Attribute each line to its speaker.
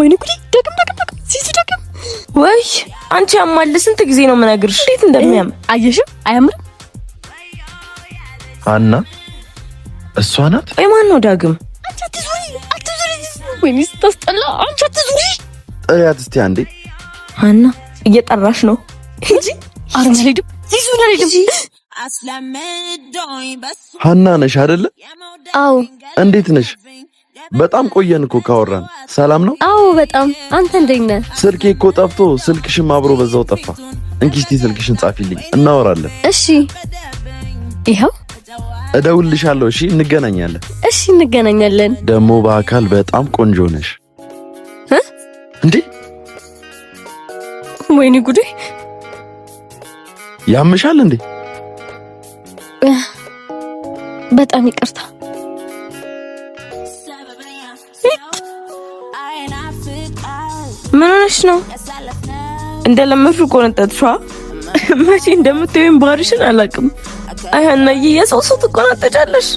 Speaker 1: ወይኔ ጉዴ! ደግም ሲሱ ደግም።
Speaker 2: ወይ አንቺ ያማል። ስንት ጊዜ ነው የምነግርሽ እንዴት እንደሚያም
Speaker 1: አየሽው? አያምርም?
Speaker 3: ሀና እሷ ናት?
Speaker 2: ወይ ማን ነው ዳግም?
Speaker 1: አንቺ አትዙሪ። ወይኔ ስታስጠላ። አንቺ አትዙሪ።
Speaker 3: ጥሪያት እስቲ አንዴ።
Speaker 2: ሀና እየጠራሽ ነው እንጂ
Speaker 1: አልሄድም። ሲሱ አልሄድም።
Speaker 3: ሀና ነሽ አይደለ?
Speaker 1: አዎ።
Speaker 3: እንዴት ነሽ? በጣም ቆየን እኮ ካወራን። ሰላም ነው?
Speaker 1: አዎ በጣም። አንተ እንዴት ነህ?
Speaker 3: ስልኬ እኮ ጠፍቶ ስልክሽም አብሮ በዛው ጠፋ። እንኪ እስቲ ስልክሽን ጻፊልኝ እናወራለን።
Speaker 1: እሺ ይኸው
Speaker 3: እደውልልሻለሁ። እሺ እንገናኛለን።
Speaker 1: እሺ እንገናኛለን።
Speaker 3: ደግሞ በአካል በጣም ቆንጆ ነሽ። እንዴ
Speaker 1: ወይኔ ጉዴ!
Speaker 3: ያምሻል እንዴ?
Speaker 1: በጣም ይቅርታ።
Speaker 2: ምን ሆነሽ ነው? እንደለመድሽው ቆነጠጥሻ? መቼ እንደምትይኝ ባርሽን አላውቅም። አይ ሀናዬ የሰው ሰው ትቆናጠጫለሽ።